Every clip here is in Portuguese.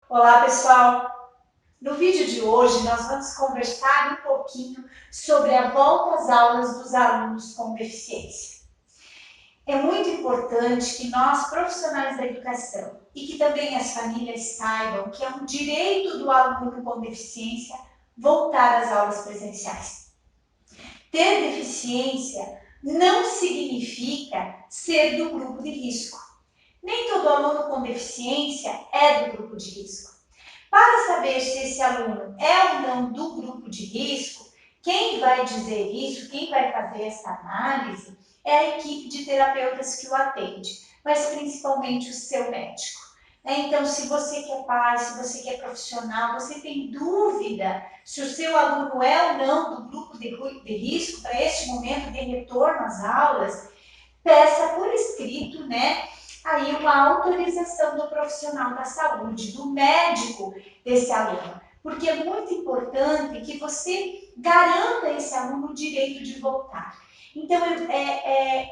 Olá, pessoal! No vídeo de hoje, nós vamos conversar um pouquinho sobre a volta às aulas dos alunos com deficiência. É muito importante que nós, profissionais da educação, e que também as famílias saibam que é um direito do aluno com deficiência voltar às aulas presenciais. Ter deficiência não significa ser do grupo de risco. Nem todo aluno com deficiência é do grupo de risco. Para saber se esse aluno é ou não do grupo de risco, quem vai dizer isso, quem vai fazer essa análise, é a equipe de terapeutas que o atende, mas principalmente o seu médico. Então, se você que é pai, se você que é profissional, você tem dúvida se o seu aluno é ou não do grupo de risco para este momento de retorno às aulas, peça por escrito, aí uma autorização do profissional da saúde, do médico desse aluno, porque é muito importante que você garanta a esse aluno o direito de voltar. Então,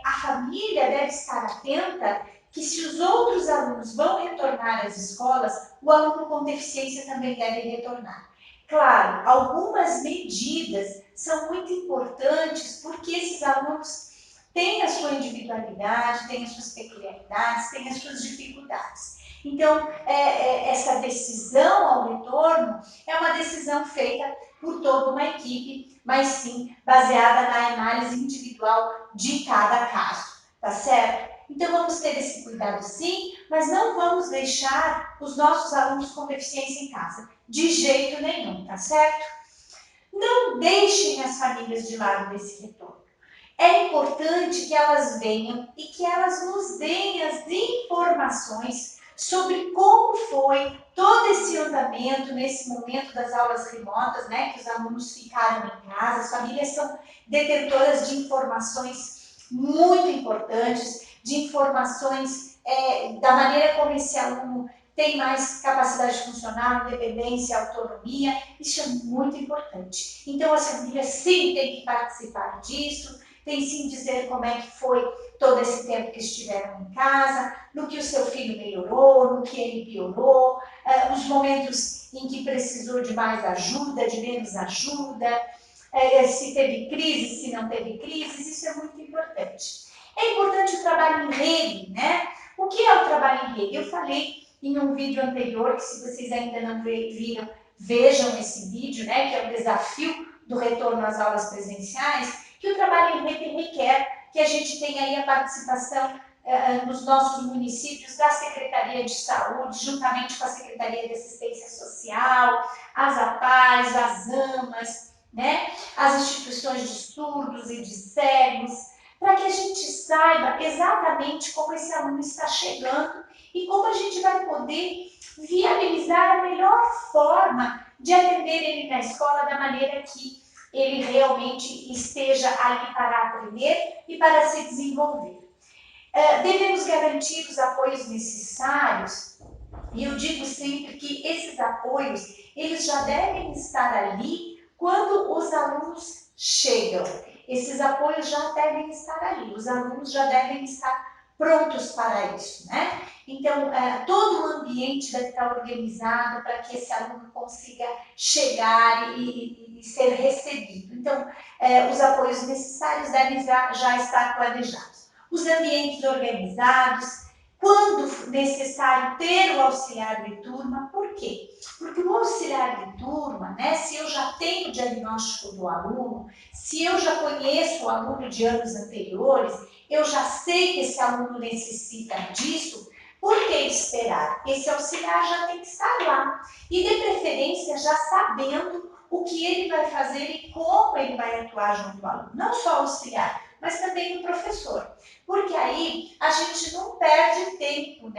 a família deve estar atenta que se os outros alunos vão retornar às escolas, o aluno com deficiência também deve retornar. Claro, algumas medidas são muito importantes porque esses alunos tem a sua individualidade, tem as suas peculiaridades, tem as suas dificuldades. Então, essa decisão ao retorno é uma decisão feita por toda uma equipe, mas sim baseada na análise individual de cada caso, tá certo? Então, vamos ter esse cuidado sim, mas não vamos deixar os nossos alunos com deficiência em casa, de jeito nenhum, tá certo? Não deixem as famílias de lado desse retorno. É importante que elas venham e que elas nos deem as informações sobre como foi todo esse andamento nesse momento das aulas remotas, que os alunos ficaram em casa. As famílias são detentoras de informações muito importantes, de informações da maneira como esse aluno tem mais capacidade funcional, independência, autonomia. Isso é muito importante. Então, as famílias sim têm que participar disso, tem sim dizer como é que foi todo esse tempo que estiveram em casa, no que o seu filho melhorou, no que ele piorou, os momentos em que precisou de mais ajuda, de menos ajuda, se teve crise, se não teve crise, isso é muito importante. É importante o trabalho em rede, né? O que é o trabalho em rede? Eu falei em um vídeo anterior, que se vocês ainda não viram, vejam esse vídeo, que é o desafio do retorno às aulas presenciais, que o trabalho em rede requer que a gente tenha aí a participação nos nossos municípios da Secretaria de Saúde, juntamente com a Secretaria de Assistência Social, as APAES, as AMAs, as instituições de surdos e de cegos, para que a gente saiba exatamente como esse aluno está chegando e como a gente vai poder viabilizar a melhor forma de atender ele na escola da maneira que ele realmente esteja ali para aprender e para se desenvolver. Devemos garantir os apoios necessários, e eu digo sempre que esses apoios, eles já devem estar ali quando os alunos chegam. Esses apoios já devem estar ali, os alunos já devem estar prontos para isso, Então, todo o ambiente deve estar organizado para que esse aluno consiga chegar e ser recebido. Então, os apoios necessários devem já estar planejados. Os ambientes organizados, quando necessário ter o auxiliar de turma, por quê? Porque o auxiliar de turma, se eu já tenho o diagnóstico do aluno, se eu já conheço o aluno de anos anteriores, eu já sei que esse aluno necessita disso, por que esperar? Esse auxiliar já tem que estar lá. E de preferência já sabendo o que ele vai fazer e como ele vai atuar junto ao aluno. Não só o auxiliar, mas também o professor. Porque aí a gente não perde tempo,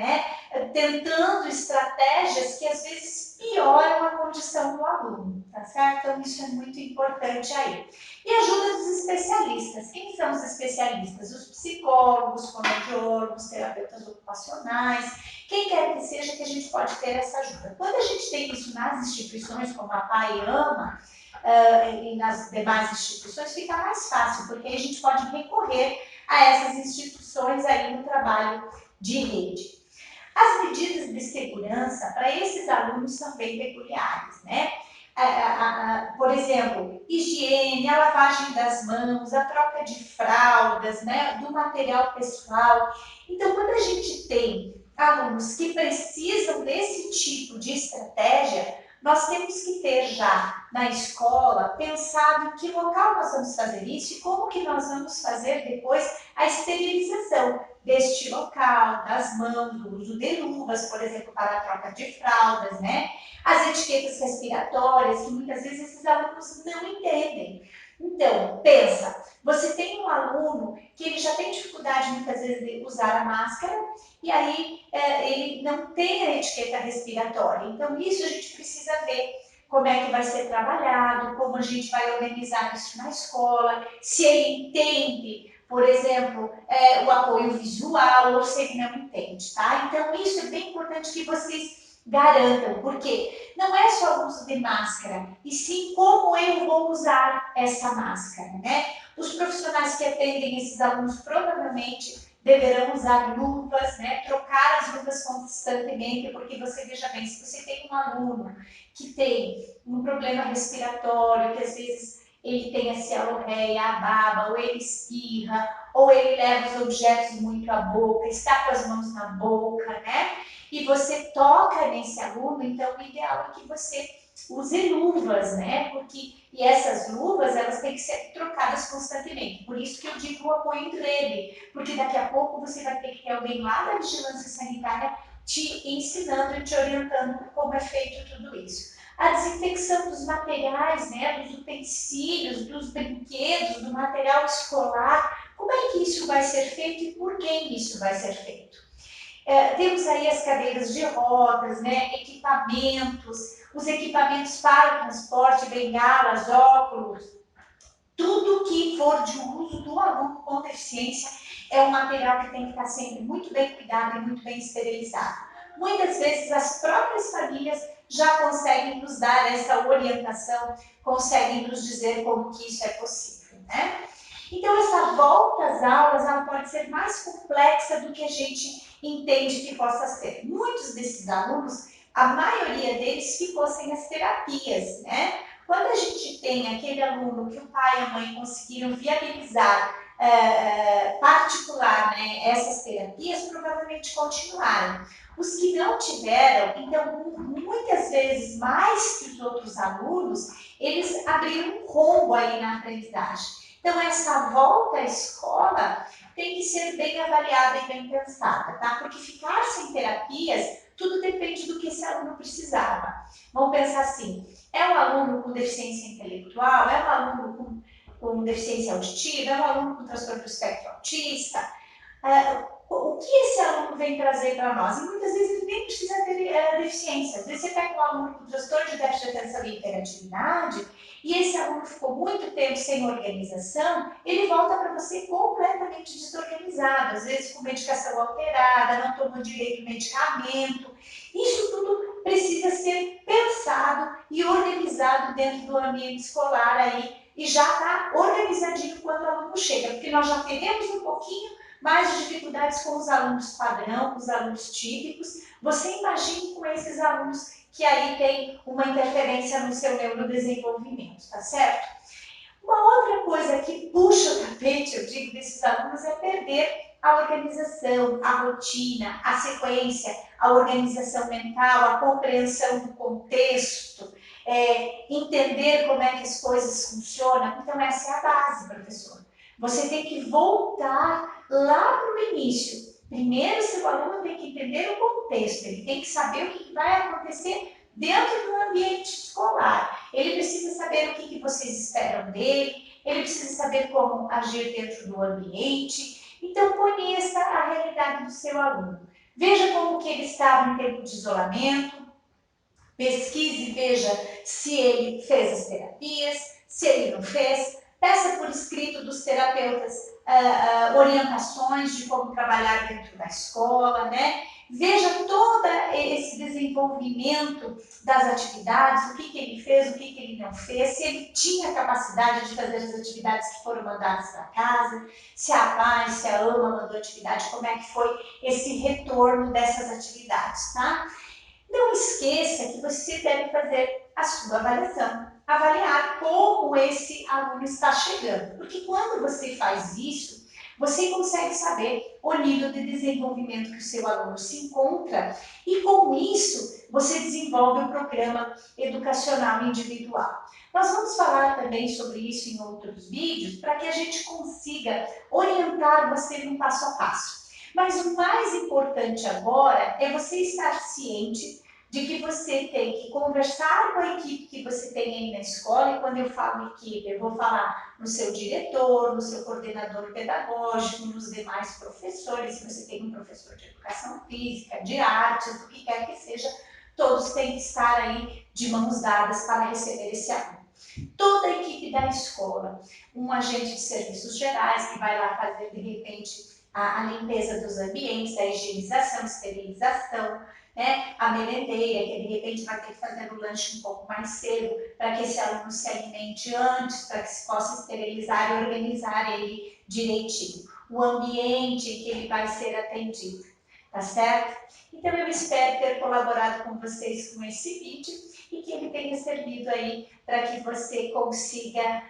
tentando estratégias que às vezes pioram a condição do aluno, tá certo? Então isso é muito importante aí. E ajuda dos especialistas. Quem são os especialistas? Os psicólogos, fonoaudiólogos, terapeutas ocupacionais, quem quer que seja que a gente pode ter essa ajuda. Quando a gente tem isso nas instituições como a PAI AMA, e nas demais instituições, fica mais fácil, porque aí a gente pode recorrer a essas instituições aí no trabalho de rede. As medidas de segurança para esses alunos são bem peculiares, né? Por exemplo, higiene, a lavagem das mãos, a troca de fraldas, né, do material pessoal. Então, quando a gente tem alunos que precisam desse tipo de estratégia, nós temos que ter já na escola pensado em que local nós vamos fazer isso e como que nós vamos fazer depois a esterilização deste local, das mãos, do uso de luvas, por exemplo, para a troca de fraldas, né? As etiquetas respiratórias, que muitas vezes esses alunos não entendem. Então, pensa, você tem um aluno que ele já tem dificuldade muitas vezes de usar a máscara e aí ele não tem a etiqueta respiratória. Então, isso a gente precisa ver como é que vai ser trabalhado, como a gente vai organizar isso na escola, se ele entende, por exemplo, o apoio visual ou se ele não entende, tá? Então, isso é bem importante que vocês garantam, porque não é só o uso de máscara, e sim como eu vou usar essa máscara, né? Os profissionais que atendem esses alunos provavelmente deverão usar luvas, né? Trocar as luvas constantemente, porque você veja bem, se você tem um aluno que tem um problema respiratório, que às vezes ele tem a cialorreia, a baba, ou ele espirra, ou ele leva os objetos muito à boca, está com as mãos na boca, né? E você toca nesse aluno, então o ideal é que você use luvas, né? E essas luvas, elas têm que ser trocadas constantemente. Por isso que eu digo o apoio em rede, porque daqui a pouco você vai ter que ter alguém lá da vigilância sanitária te ensinando e te orientando como é feito tudo isso. A desinfecção dos materiais, né, dos utensílios, dos brinquedos, do material escolar, como é que isso vai ser feito e por quem isso vai ser feito? Temos aí as cadeiras de rodas, né, equipamentos, os equipamentos para o transporte, bengalas, óculos, tudo que for de uso do aluno com deficiência é um material que tem que estar sempre muito bem cuidado e muito bem esterilizado. Muitas vezes as próprias famílias já conseguem nos dar essa orientação, conseguem nos dizer como que isso é possível, né? Então, essa volta às aulas ela pode ser mais complexa do que a gente entende que possa ser. Muitos desses alunos, a maioria deles ficou sem as terapias, né? Quando a gente tem aquele aluno que o pai e a mãe conseguiram viabilizar particular, né, essas terapias, provavelmente continuaram. Os que não tiveram, então, muitas vezes mais que os outros alunos, eles abriram um rombo aí na aprendizagem. Então, essa volta à escola tem que ser bem avaliada e bem pensada, tá? Porque ficar sem terapias, tudo depende do que esse aluno precisava. Vamos pensar assim, é um aluno com deficiência intelectual, é um aluno com deficiência auditiva, é um aluno com transtorno do espectro autista, o que esse aluno vem trazer para nós? E muitas vezes ele nem precisa ter deficiência. Às vezes você pega um aluno com transtorno de déficit de atenção e hiperatividade e esse aluno ficou muito tempo sem organização, ele volta para você completamente desorganizado, às vezes com medicação alterada, não tomou direito o medicamento. Isso tudo precisa ser pensado e organizado dentro do ambiente escolar aí e já está organizadinho quando o aluno chega, porque nós já teremos um pouquinho mais dificuldades com os alunos padrão, com os alunos típicos. Você imagine com esses alunos que aí tem uma interferência no seu neurodesenvolvimento, tá certo? Uma outra coisa que puxa o tapete, eu digo, desses alunos é perder a organização, a rotina, a sequência, a organização mental, a compreensão do contexto, entender como é que as coisas funcionam. Então, essa é a base, professor. Você tem que voltar lá para o início. Primeiro, seu aluno tem que entender o contexto, ele tem que saber o que vai acontecer dentro do ambiente escolar. Ele precisa saber o que vocês esperam dele, ele precisa saber como agir dentro do ambiente. Então, conheça a realidade do seu aluno. Veja como que ele estava em tempo de isolamento, pesquise, veja se ele fez as terapias, se ele não fez, peça por escrito dos terapeutas orientações de como trabalhar dentro da escola, né? Veja todo esse desenvolvimento das atividades, o que ele fez, o que ele não fez, se ele tinha capacidade de fazer as atividades que foram mandadas para casa, se a mãe, se a ama mandou atividade, como é que foi esse retorno dessas atividades, tá? Não esqueça que você deve fazer a sua avaliação, avaliar como esse aluno está chegando, porque quando você faz isso, você consegue saber o nível de desenvolvimento que o seu aluno se encontra e com isso você desenvolve o programa educacional individual. Nós vamos falar também sobre isso em outros vídeos para que a gente consiga orientar você no passo a passo. Mas o mais importante agora é você estar ciente de que você tem que conversar com a equipe que você tem aí na escola, e quando eu falo equipe, eu vou falar no seu diretor, no seu coordenador pedagógico, nos demais professores, se você tem um professor de educação física, de artes, do que quer que seja, todos têm que estar aí de mãos dadas para receber esse aluno. Toda a equipe da escola, um agente de serviços gerais que vai lá fazer, de repente, a limpeza dos ambientes, a higienização, esterilização, né? A merendeira, que de repente vai ter que fazer o lanche um pouco mais cedo, para que esse aluno se alimente antes, para que se possa esterilizar e organizar ele direitinho. O ambiente em que ele vai ser atendido, tá certo? Então eu espero ter colaborado com vocês com esse vídeo e que ele tenha servido aí para que você consiga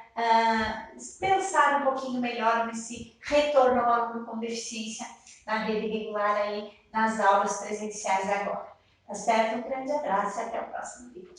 pensar um pouquinho melhor nesse retorno ao aluno com deficiência na rede regular aí, nas aulas presenciais agora. Tá certo? Um grande abraço e até o próximo vídeo.